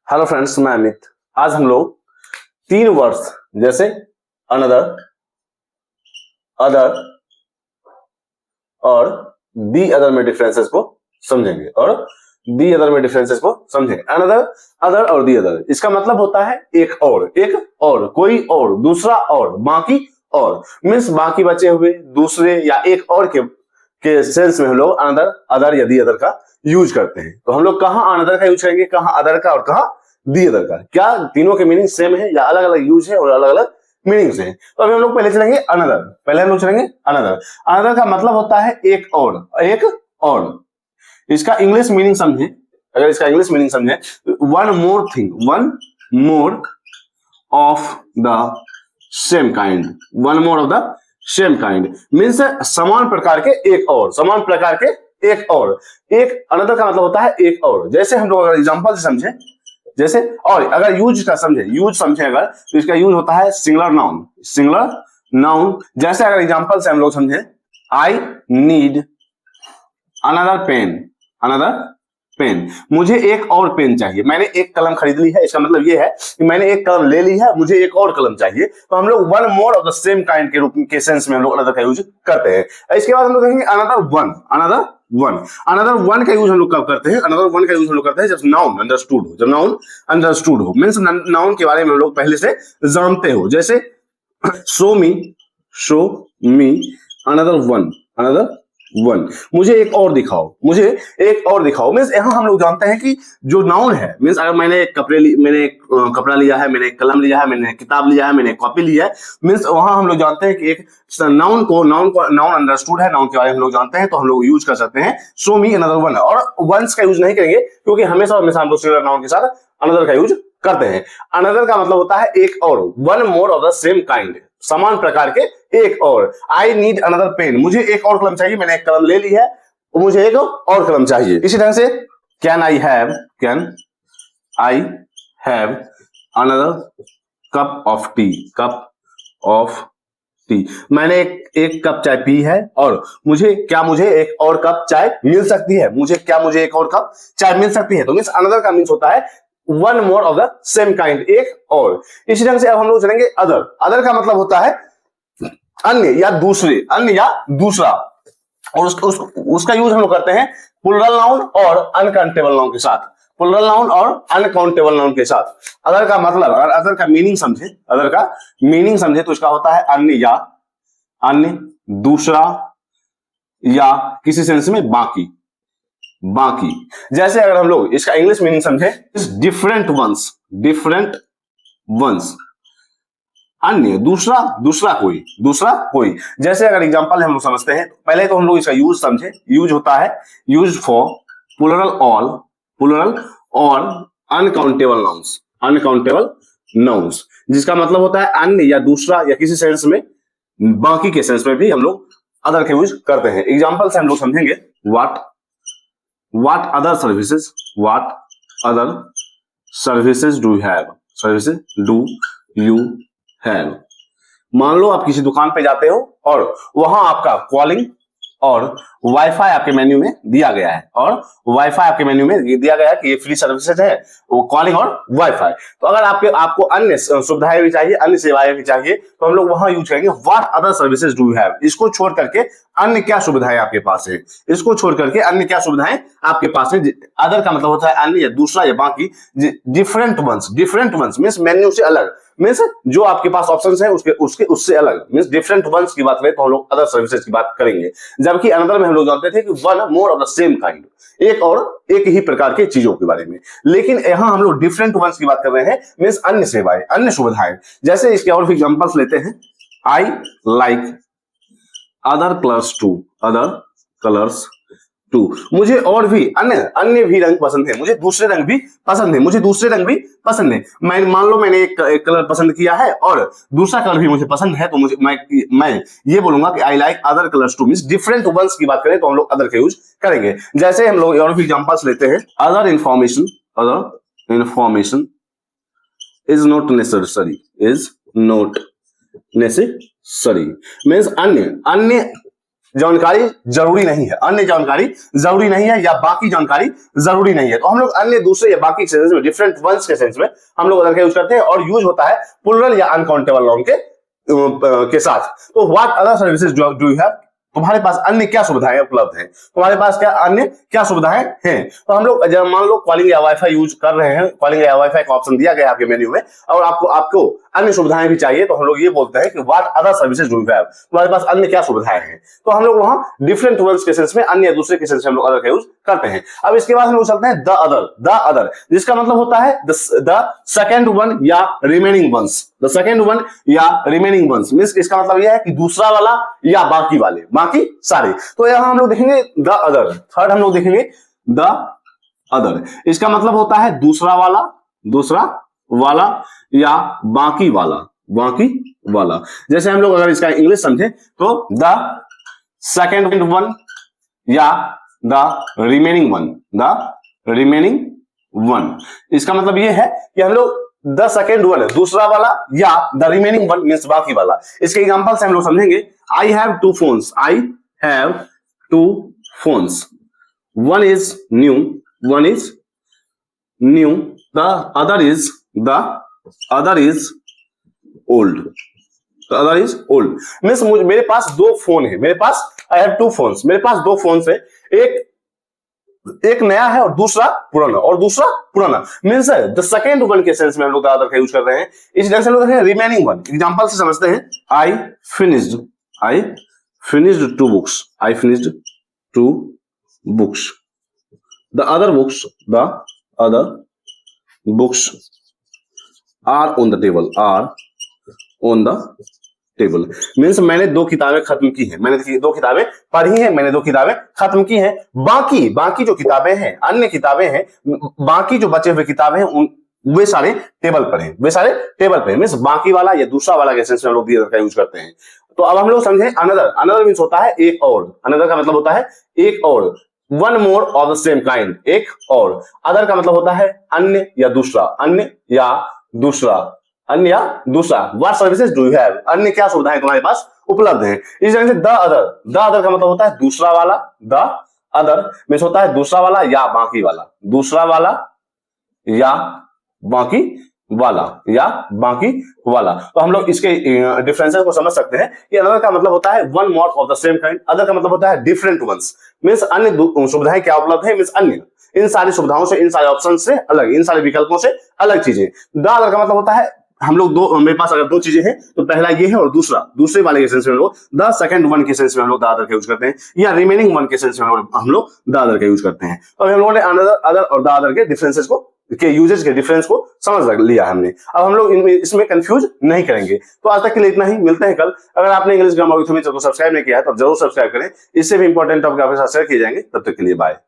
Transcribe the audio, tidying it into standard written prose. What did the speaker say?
Hello friends, मैं अमित। आज हम लोग तीन वर्ड्स जैसे अनदर, अदर और दी अदर में डिफरेंसेस को समझेंगे अनदर, अदर और दी अदर। इसका मतलब होता है एक और, कोई और, दूसरा और, बाकी और। मीन्स बाकी बचे हुए, दूसरे या एक और के सेंस में हम लोग अनदर, अदर या दी अदर का यूज करते हैं। तो हम लोग कहाँ अनदर का यूज करेंगे, कहाँ अदर का और कहाँ दी अदर का। क्या तीनों के मीनिंग सेम है या अलग अलग यूज है और अलग अलग मीनिंग्स हैं? तो अभी हम लोग पहले चलेंगे अनदर। अनदर का मतलब होता है एक और। इसका इंग्लिश मीनिंग समझे, अगर इसका इंग्लिश मीनिंग समझे, one more of the same kind means समान प्रकार के एक और। एक अनदर का मतलब होता है एक और। जैसे हम लोग अगर एग्जांपल से समझे, जैसे और अगर यूज समझे अगर, तो इसका यूज होता है सिंगुलर नाउन। जैसे अगर एग्जांपल से हम लोग समझे, आई नीड अनदर पेन, मुझे एक और पेन चाहिए। मैंने एक कलम खरीद ली है, इसका मतलब ये है कि मैंने एक कलम ले ली है, मुझे एक और कलम चाहिए। तो हम लोग one more of the same kind के रूप के सेंस में हम लोग अनदर का यूज करते हैं। इसके बाद हम लोग कहेंगे अनदर वन का यूज हम लोग कब करते हैं? जब नाउन अंडरस्टूड हो, मीन्स नाउन के बारे में हम लोग पहले से जानते हो। जैसे शो मी अनदर वन, मुझे एक और दिखाओ। मीन्स यहाँ हम लोग जानते हैं कि जो नाउन है, मीन्स अगर मैंने एक कपड़ा लिया है, मैंने एक कलम लिया है, मैंने एक किताब लिया है, मैंने एक कॉपी लिया है, मीन्स वहां हम लोग जानते हैं कि एक नाउन अंडरस्टूड है, नाउन के बारे में हम लोग जानते हैं, तो हम लोग यूज कर सकते हैं शो मी अनदर वन। और वंस का यूज नहीं करेंगे क्योंकि हमेशा हम लोग सिंगुलर नाउन के साथ अनदर का यूज करते हैं। अनदर का मतलब होता है एक और, one more of the same kind, समान प्रकार के एक और। आई नीड अनदर पेन, मुझे एक और कलम चाहिए, मैंने एक कलम ले ली है, मुझे एक और कलम चाहिए। इसी ढंग से can I have another cup of T, मैंने एक कप चाय पी है और मुझे एक और कप चाय मिल सकती है। तो मीन्स अनदर का मीन्स होता है one more of the same kind, एक और। इसी ढंग से अब हम लोग चलेंगे अदर का मतलब होता है अन्य या दूसरा, और उसका यूज हम लोग करते हैं प्लुरल नाउन और अनकाउंटेबल नाउन के साथ। अदर का मतलब, अगर अदर का मीनिंग समझे तो इसका होता है अन्य, दूसरा या किसी सेंस में बाकी। जैसे अगर हम लोग इसका इंग्लिश मीनिंग समझे, डिफरेंट वंस, अन्य, दूसरा कोई। जैसे अगर एग्जांपल हम लोग समझते हैं, पहले तो हम लोग इसका यूज समझे। यूज होता है यूज फॉर प्लुरल और अनकाउंटेबल नाउन्स, जिसका मतलब होता है अन्य या दूसरा या किसी सेंस में, बाकी के सेंस में भी हम लोग अदर का यूज करते हैं। एग्जांपल से हम लोग समझेंगे, what other services do you have? मान लो आप किसी दुकान पे जाते हो और वहां आपका कॉलिंग और वाईफाई आपके मेन्यू में दिया गया है, कि ये फ्री सर्विसेज है, वो कॉलिंग और वाईफाई। तो अगर आपको अन्य सुविधाएं भी चाहिए, अन्य सेवाएं भी चाहिए, तो हम लोग वहां यूज करेंगे what other services do you have. इसको छोड़ करके अन्य क्या सुविधाएं आपके पास है, अदर का मतलब होता है अन्य या दूसरा या बाकी। डिफरेंट वंस मीन्स मेन्यू से अलग, मीन्स जो आपके पास ऑप्शंस है उससे अलग, मीन्स डिफरेंट वंस की बात करें तो हम लोग अदर सर्विसेज की बात करेंगे। जबकि अनदर में हम लोग जानते थे कि one more of the same kind, एक ही प्रकार के चीजों के बारे में। लेकिन यहाँ हम लोग डिफरेंट वंस की बात कर रहे हैं, मीन्स अन्य सेवाएं, अन्य सुविधाएं। जैसे इसके और भी एग्जांपल्स लेते हैं, I like other colours too, मुझे और भी अन्य भी रंग पसंद है, मुझे दूसरे रंग भी पसंद है। मैं मान लो मैंने एक कलर पसंद किया है और दूसरा कलर भी मुझे पसंद है, तो मैं ये बोलूंगा कि I like other colours too. Means different ones की बात करें तो हम लोग अदर का यूज करेंगे। जैसे हम लोग और भी एग्जांपल्स लेते हैं, other information is not necessary, means अन्य जानकारी जरूरी नहीं है, अन्य जानकारी जरूरी नहीं है, या बाकी जानकारी जरूरी नहीं है। तो हम लोग अन्य, दूसरे या बाकी के सेंस में, डिफरेंट वंस के सेंस में हम लोग अदर का यूज करते हैं, और यूज होता है प्लुरल या अनकाउंटेबल नाउन के साथ। तो what other services do you have, तुम्हारे पास अन्य क्या सुविधाएं उपलब्ध हैं, तुम्हारे पास क्या अन्य क्या सुविधाएं हैं। तो हम लोग जब मान लो कॉलिंग या वाईफाई यूज कर रहे हैं, कॉलिंग या वाईफाई का ऑप्शन दिया गया है आपके मेन्यू में, और आपको अन्य सुविधाएं भी चाहिए, तो हम लोग ये बोलते हैं कि what other services do you have, तुम्हारे पास अन्य क्या सुविधाएं हैं। तो हम लोग वहां डिफरेंट वर्ड्स के सेंस में, अन्य दूसरे के सेंस में हम लोग अदर का यूज करते हैं। अब इसके बाद हम लोग चलते हैं द अदर, जिसका मतलब होता है द सेकंड वन या remaining ones. The second one या रिमेनिंग वंस मींस इसका मतलब यह है कि दूसरा वाला या बाकी वाले, बाकी सारे। तो यहां हम लोग देखेंगे द अदर, थर्ड हम लोग देखेंगे द अदर, इसका मतलब होता है दूसरा वाला या बाकी वाला। जैसे हम लोग अगर इसका इंग्लिश समझे तो द सेकंड वन या द रिमेनिंग वन, इसका मतलब यह है कि हम लोग द सेकेंड वन है दूसरा वाला, या द रिमेनिंग वन मीन्स बाकी वाला। इसके एग्जांपल से हम लोग समझेंगे, I have two phones, one is new, the other is old, means मेरे पास दो फोन है, आई हैव टू फोन्स, मेरे पास दो फोन्स है, एक नया है और दूसरा पुराना मीन्स द सेकेंड वन के सेंस में हम लोग अदर का यूज कर रहे हैं। इस ढंग से हम लोग रिमेनिंग वन एग्जांपल से समझते हैं, I finished two books, the other books are on the table, means मैंने दो किताबें खत्म की हैं, मैंने दो किताबें पढ़ी हैं, मैंने दो किताबें खत्म की हैं। बाकी जो किताबें हैं, अन्य किताबें हैं, बाकी जो बचे हुए किताबें हैं, वे सारे टेबल पर हैं, मीन्स बाकी वाला या दूसरा वाला के सेंस में हम लोग द का यूज करते हैं। तो अब हम लोग समझे अनदर मीन्स होता है एक और, अनदर का मतलब होता है एक और, one more of the same kind, एक और। अदर का मतलब होता है अन्य या दूसरा, what services do you have, अन्य क्या सुविधाएं तुम्हारे पास उपलब्ध हैं। इस तरह से द अदर का मतलब होता है दूसरा वाला, द अदर मीन्स होता है दूसरा वाला या बाकी वाला, तो हम लोग इसके डिफरेंसेस को समझ सकते हैं कि अनदर का मतलब होता है one more of the same kind, other का मतलब होता है डिफरेंट वंस, मीन्स अन्य सुविधाएं क्या उपलब्ध है, मीन्स अन्य, इन सारी सुविधाओं से, इन सारे ऑप्शन से अलग, इन सारे विकल्पों से अलग चीजें। द अदर का मतलब होता है हम लोग मेरे पास अगर दो चीजें हैं तो पहला ये है और दूसरे वाले के सेंस में हम लोग द सेकंड वन के सेंस में हम लोग द अदर का यूज करते हैं, या रिमेनिंग वन के सेंस में हम लोग द अदर का यूज करते हैं। तो हम लोगों ने अदर और द अदर के डिफरेंसेस के यूजेस के डिफरेंस को समझ लिया हमने। अब हम लोग इसमें कंफ्यूज नहीं करेंगे। तो आज तक के लिए इतना ही, मिलते हैं कल। अगर आपने इंग्लिश ग्रामर विथ मी को सब्सक्राइब नहीं किया है तो जरूर सब्सक्राइब करें, इससे भी इंपॉर्टेंट टॉपिक आपके साथ शेयर किए जाएंगे। तब तक के लिए बाय।